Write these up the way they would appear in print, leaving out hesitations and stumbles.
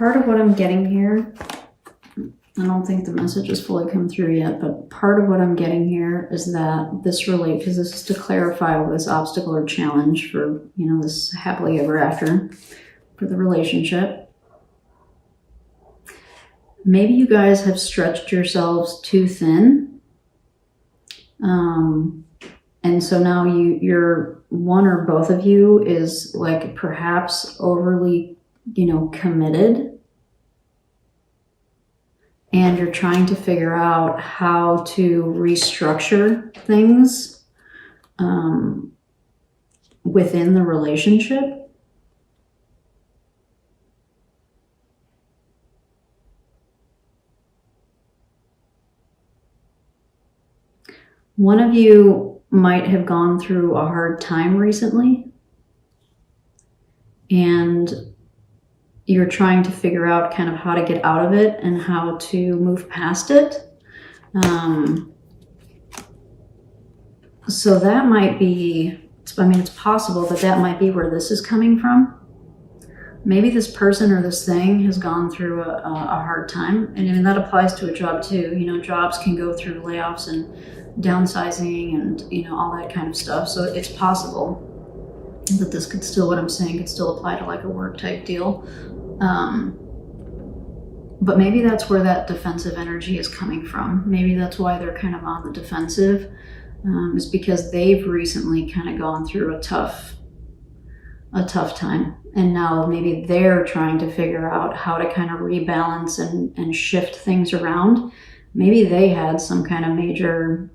part of what I'm getting here, I don't think the message has fully come through yet, but part of what I'm getting here is that this because this is to clarify this obstacle or challenge for, this happily ever after for the relationship. Maybe you guys have stretched yourselves too thin. And so now you're one or both of you is like perhaps overly, committed. And you're trying to figure out how to restructure things within the relationship. One of you might have gone through a hard time recently, and you're trying to figure out kind of how to get out of it and how to move past it. So that might be, it's possible that might be where this is coming from. Maybe this person or this thing has gone through a hard time. And that applies to a job too. Jobs can go through layoffs and downsizing and, all that kind of stuff. So it's possible that this could still, what I'm saying, could still apply to like a work type deal. But maybe that's where that defensive energy is coming from. Maybe that's why they're kind of on the defensive, is because they've recently kind of gone through a tough time. And now maybe they're trying to figure out how to kind of rebalance and shift things around. Maybe they had some kind of major,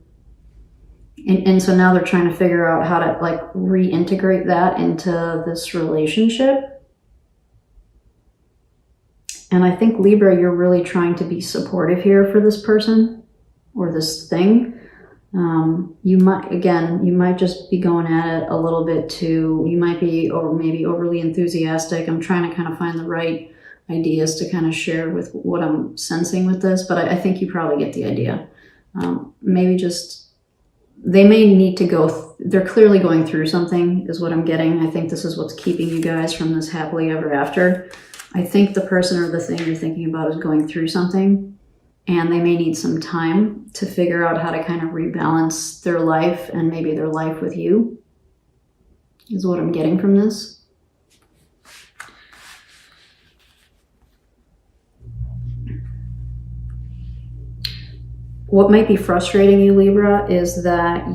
and so now they're trying to figure out how to like reintegrate that into this relationship. And I think, Libra, you're really trying to be supportive here for this person or this thing. You might just be going at it a little bit too. You might be maybe overly enthusiastic. I'm trying to kind of find the right ideas to kind of share with what I'm sensing with this, but I think you probably get the idea. Maybe just, they may need to go, they're clearly going through something is what I'm getting. I think this is what's keeping you guys from this happily ever after. I think the person or the thing you're thinking about is going through something, and they may need some time to figure out how to kind of rebalance their life and maybe their life with you, is what I'm getting from this. What might be frustrating you, Libra, is that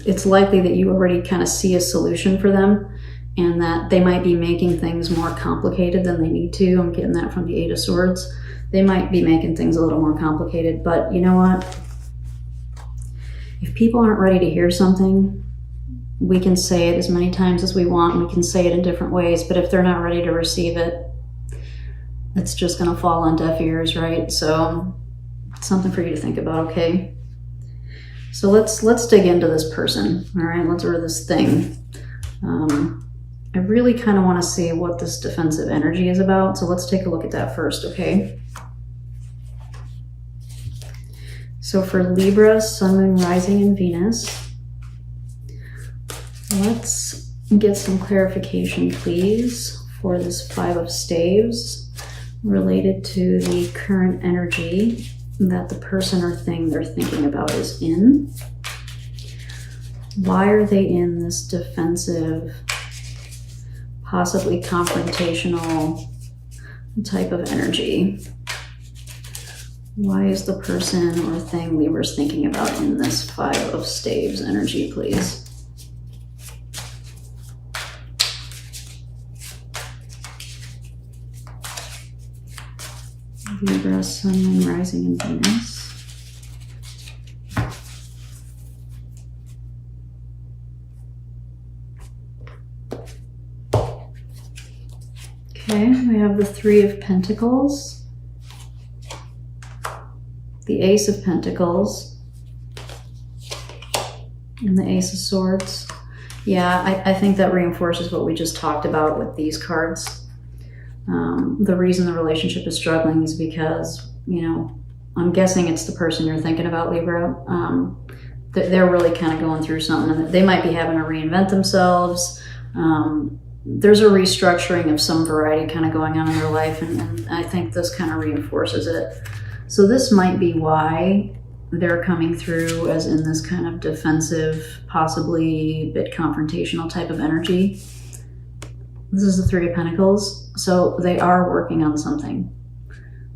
it's likely that you already kind of see a solution for them, and that they might be making things more complicated than they need to. I'm getting that from the Eight of Swords. They might be making things a little more complicated, but you know what? If people aren't ready to hear something, we can say it as many times as we want. We can say it in different ways, but if they're not ready to receive it, it's just gonna fall on deaf ears, right? So it's something for you to think about, okay? So let's dig into this person, all right? Or this thing. I really kind of want to see what this defensive energy is about. So let's take a look at that first, okay? So for Libra, Sun, Moon, Rising, and Venus, let's get some clarification, please, for this Five of Staves related to the current energy that the person or thing they're thinking about is in. Why are they in this defensive, possibly confrontational type of energy? Why is the person or thing Libra's thinking about in this Five of Staves energy, please? Libra, Sun, Moon, Rising, and Venus. Okay, we have the Three of Pentacles, the Ace of Pentacles, and the Ace of Swords. Yeah, I think that reinforces what we just talked about with these cards. The reason the relationship is struggling is because, I'm guessing it's the person you're thinking about, Libra. They're really kind of going through something, and they might be having to reinvent themselves. there's a restructuring of some variety kind of going on in their life, and I think this kind of reinforces it. So this might be why they're coming through as in this kind of defensive, possibly a bit confrontational type of energy. This is the Three of Pentacles. So they are working on something.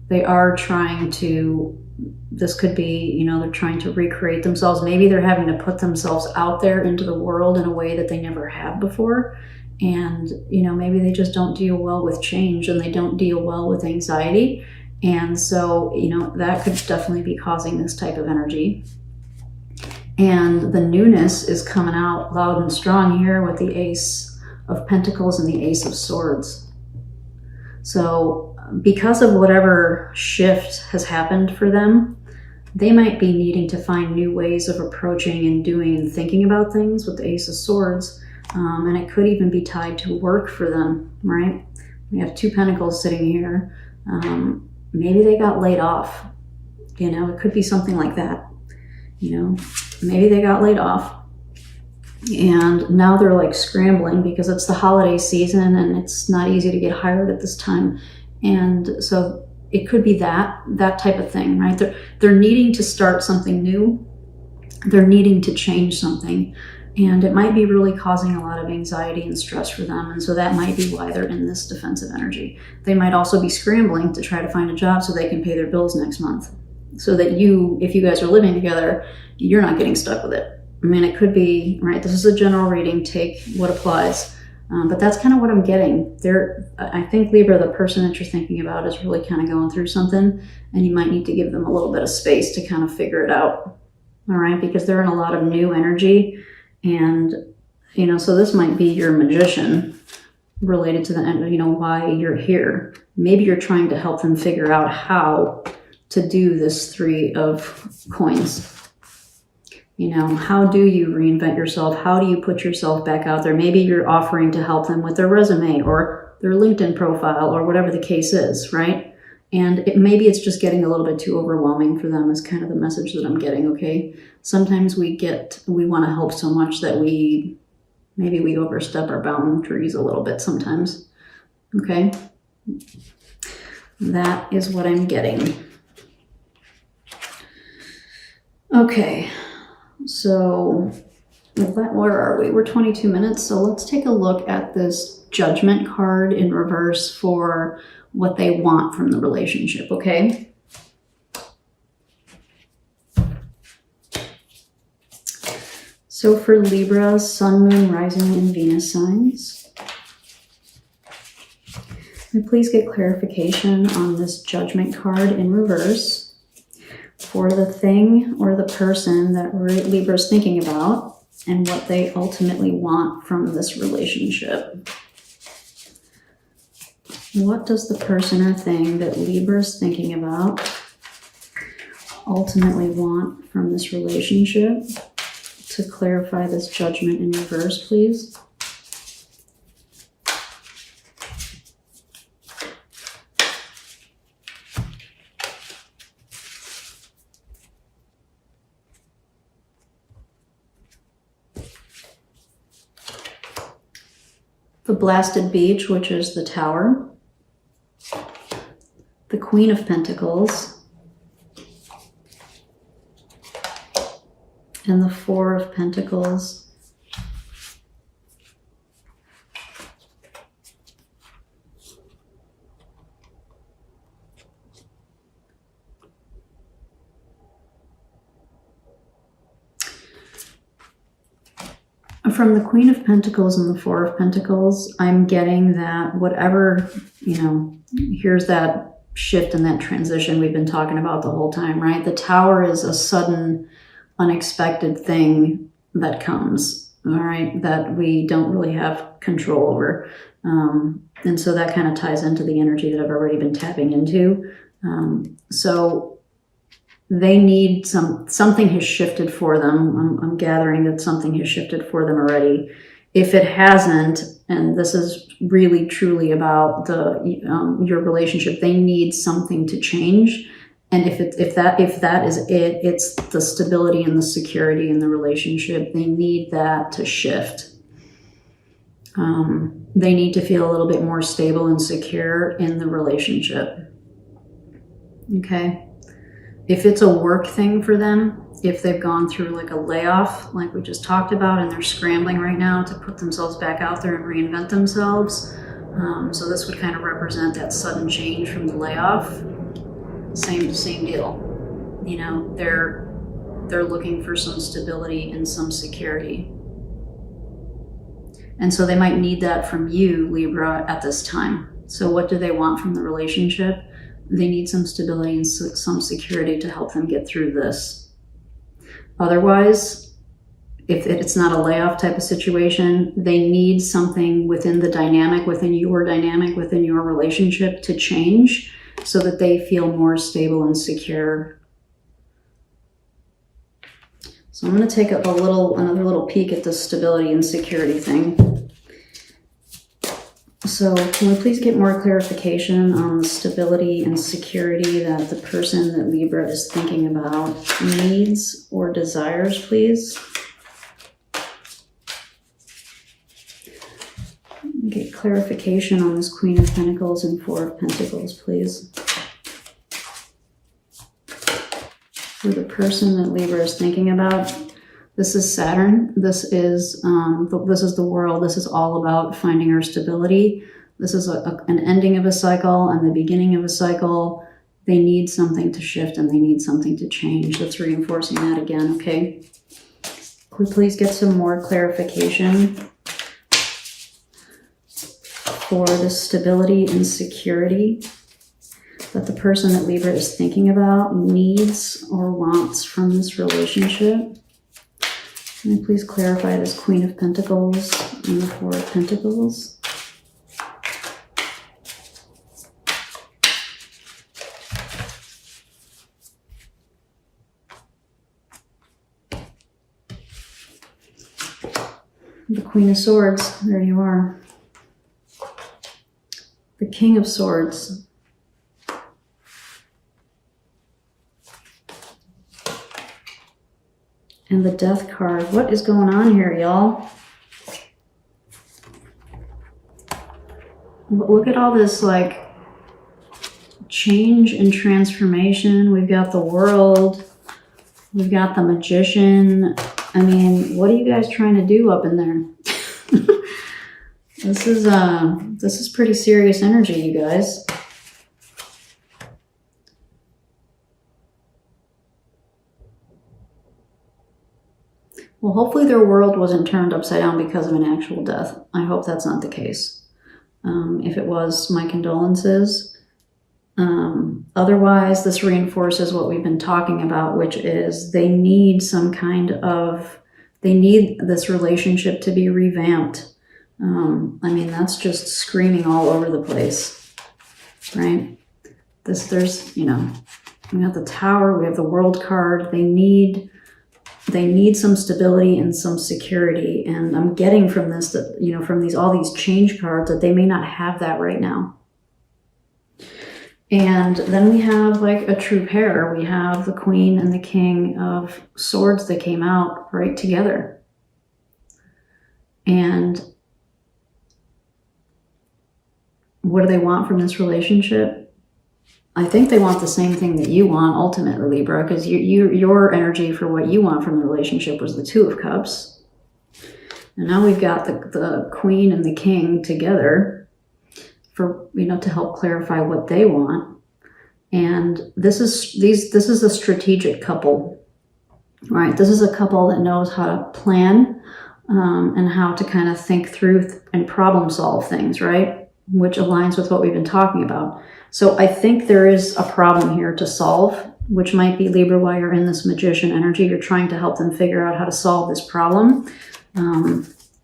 They are trying to, this could be, you know, they're trying to recreate themselves. Maybe they're having to put themselves out there into the world in a way that they never have before. And, you know, maybe they just don't deal well with change, and they don't deal well with anxiety. And so, you know, that could definitely be causing this type of energy. And the newness is coming out loud and strong here with the Ace of Pentacles and the Ace of Swords. So because of whatever shift has happened for them, they might be needing to find new ways of approaching and doing and thinking about things with the Ace of Swords. And it could even be tied to work for them, right? We have Two Pentacles sitting here. Maybe they got laid off. You know, it could be something like that. You know, maybe they got laid off. And now they're like scrambling because it's the holiday season and it's not easy to get hired at this time. And so it could be that type of thing, right? They're needing to start something new. They're needing to change something. And it might be really causing a lot of anxiety and stress for them. And so that might be why they're in this defensive energy. They might also be scrambling to try to find a job so they can pay their bills next month. So that you, if you guys are living together, you're not getting stuck with it. I mean, it could be, right? This is a general reading. Take what applies. But that's kind of what I'm getting. I think, Libra, the person that you're thinking about is really kind of going through something. And you might need to give them a little bit of space to kind of figure it out. All right? Because they're in a lot of new energy. And, you know, so this might be your Magician related to the, you know, why you're here. Maybe you're trying to help them figure out how to do this Three of Coins. You know, how do you reinvent yourself? How do you put yourself back out there? Maybe you're offering to help them with their resume or their LinkedIn profile or whatever the case is, right? And maybe it's just getting a little bit too overwhelming for them is kind of the message that I'm getting, okay? Sometimes we want to help so much that maybe we overstep our boundaries a little bit sometimes, okay? That is what I'm getting. Okay, so where are we? We're 22 minutes, so let's take a look at this Judgment card in reverse for what they want from the relationship, okay? So for Libra, Sun, Moon, Rising, and Venus signs, can we please get clarification on this Judgment card in reverse for the thing or the person that Libra is thinking about and what they ultimately want from this relationship? What does the person or thing that Libra is thinking about ultimately want from this relationship? To clarify this Judgment in reverse, please. The Blasted Beach, which is the Tower. The Queen of Pentacles. And the Four of Pentacles. From the Queen of Pentacles and the Four of Pentacles, I'm getting that whatever, you know, here's that shift and that transition we've been talking about the whole time, right? The Tower is a sudden, unexpected thing that comes, all right, that we don't really have control over. And so that kind of ties into the energy that I've already been tapping into. So they need something has shifted for them. I'm gathering that something has shifted for them already. If it hasn't, and this is really truly about your relationship, they need something to change. And if that is it, it's the stability and the security in the relationship. They need that to shift. They need to feel a little bit more stable and secure in the relationship. Okay? If it's a work thing for them, if they've gone through like a layoff, like we just talked about, and they're scrambling right now to put themselves back out there and reinvent themselves, so this would kind of represent that sudden change from the layoff. Same deal. You know, they're looking for some stability and some security. And so they might need that from you, Libra, at this time. So what do they want from the relationship? They need some stability and some security to help them get through this. Otherwise, if it's not a layoff type of situation, they need something within the dynamic, within your relationship to change so that they feel more stable and secure. So I'm going to take another little peek at this stability and security thing. So can we please get more clarification on the stability and security that the person that Libra is thinking about needs or desires, please? Get clarification on this Queen of Pentacles and Four of Pentacles, please. For the person that Libra is thinking about, this is Saturn. This is the world. This is all about finding our stability. This is an ending of a cycle and the beginning of a cycle. They need something to shift and they need something to change. That's reinforcing that again, okay? Could we please get some more clarification for the stability and security that the person that Libra is thinking about needs or wants from this relationship? Can you please clarify this Queen of Pentacles and the Four of Pentacles? The Queen of Swords, there you are. The King of Swords. And the Death card. What is going on here, y'all? Look at all this, like, change and transformation. We've got the World. We've got the Magician. I mean, what are you guys trying to do up in there? This is pretty serious energy, you guys. Well, hopefully their world wasn't turned upside down because of an actual death. I hope that's not the case. If it was, my condolences. Otherwise, this reinforces what we've been talking about, which is they need this relationship to be revamped. I mean, that's just screaming all over the place, right? We have the Tower, we have the World card. They need some stability and some security. And I'm getting from this that, from all these change cards, that they may not have that right now. And then we have like a true pair. We have the Queen and the King of Swords that came out right together. And what do they want from this relationship? I think they want the same thing that you want ultimately, Libra, because your energy for what you want from the relationship was the Two of Cups. And now we've got the Queen and the King together for, to help clarify what they want. And this is a strategic couple, right? This is a couple that knows how to plan and how to kind of think through and problem solve things, right? Which aligns with what we've been talking about. So I think there is a problem here to solve, which might be, Libra, while you're in this Magician energy, you're trying to help them figure out how to solve this problem.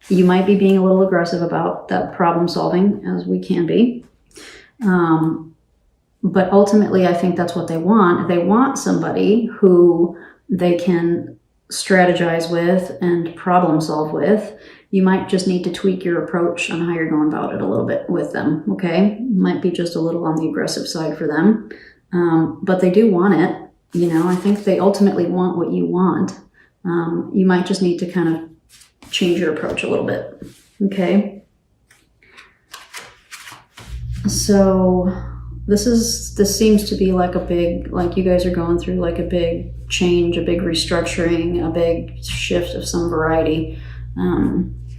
You might be being a little aggressive about that problem solving, as we can be. But ultimately, I think that's what they want. They want somebody who they can strategize with and problem solve with. You might just need to tweak your approach on how you're going about it a little bit with them, okay? Might be just a little on the aggressive side for them. But they do want it. I think they ultimately want what you want. You might just need to kind of change your approach a little bit, okay? So this seems to be like a big, like you guys are going through like a big change, a big restructuring, a big shift of some variety,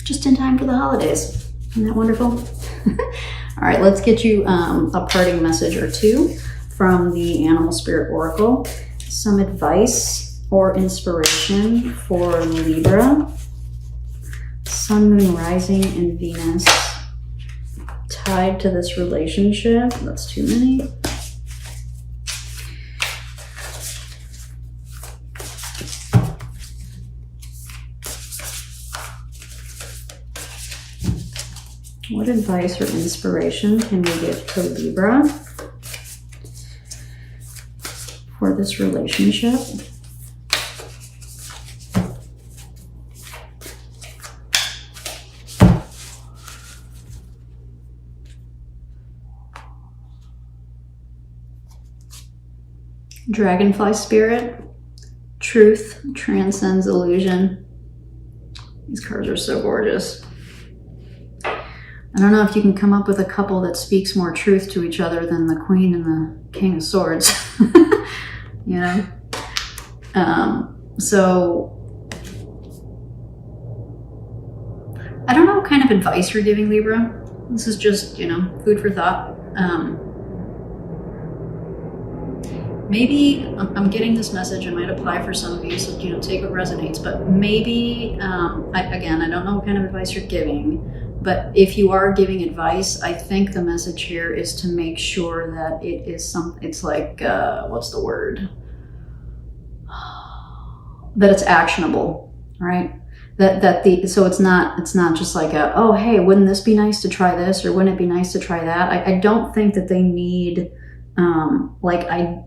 just in time for the holidays. Isn't that wonderful? All right, let's get you a parting message or two from the Animal Spirit Oracle. Some advice or inspiration for Libra, Sun, Moon, Rising, and Venus tied to this relationship. That's too many. What advice or inspiration can we give to Libra for this relationship? Dragonfly spirit, truth transcends illusion. These cards are so gorgeous. I don't know if you can come up with a couple that speaks more truth to each other than the Queen and the King of Swords. You know? So I don't know what kind of advice you're giving, Libra. This is just, you know, food for thought. Maybe I'm getting this message. It might apply for some of you, so, you know, take what resonates. But maybe, again, I don't know what kind of advice you're giving, but if you are giving advice, I think the message here is to make sure that it is it's like, what's the word? That it's actionable, right? So it's not just like oh, hey, wouldn't this be nice to try this, or wouldn't it be nice to try that? I don't think that they need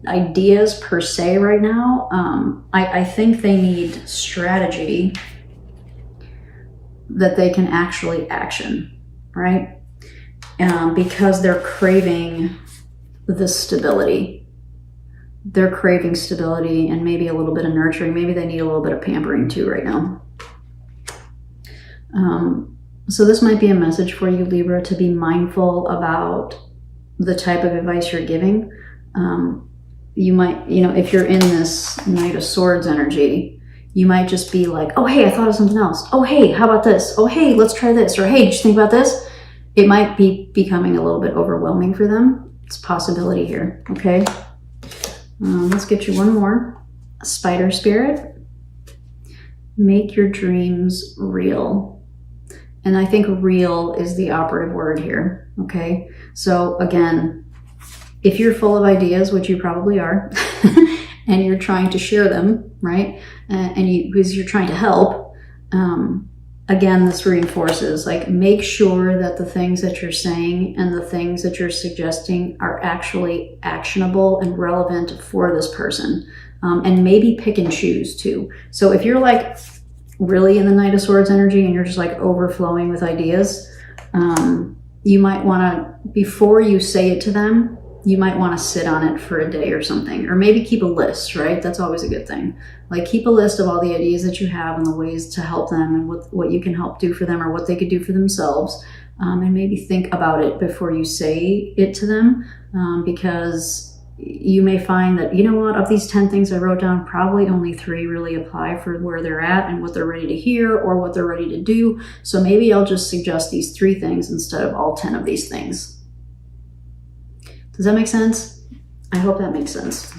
ideas per se right now. I think they need strategy that they can actually action, right? Because they're craving the stability. They're craving stability and maybe a little bit of nurturing. Maybe they need a little bit of pampering too right now. So this might be a message for you, Libra, to be mindful about the type of advice you're giving. You might, you know, if you're in this Knight of Swords energy, you might just be like, oh, hey, I thought of something else. Oh, hey, how about this? Oh, hey, let's try this. Or, hey, did you think about this? It might be becoming a little bit overwhelming for them. It's a possibility here, okay? Let's get you one more. Spider spirit. Make your dreams real. And I think real is the operative word here, okay? So again, if you're full of ideas, which you probably are, and you're trying to share them, right? Because you're trying to help, again, this reinforces, like, make sure that the things that you're saying and the things that you're suggesting are actually actionable and relevant for this person. And maybe pick and choose too. So if you're like really in the Knight of Swords energy and you're just like overflowing with ideas, you might want to, before you say it to them, you might want to sit on it for a day or something, or maybe keep a list, right? That's always a good thing. Like, keep a list of all the ideas that you have and the ways to help them and what you can help do for them or what they could do for themselves. And maybe think about it before you say it to them, because you may find that, you know what, of these 10 things I wrote down, probably only 3 really apply for where they're at and what they're ready to hear or what they're ready to do. So maybe I'll just suggest these 3 things instead of all 10 of these things. Does that make sense? I hope that makes sense.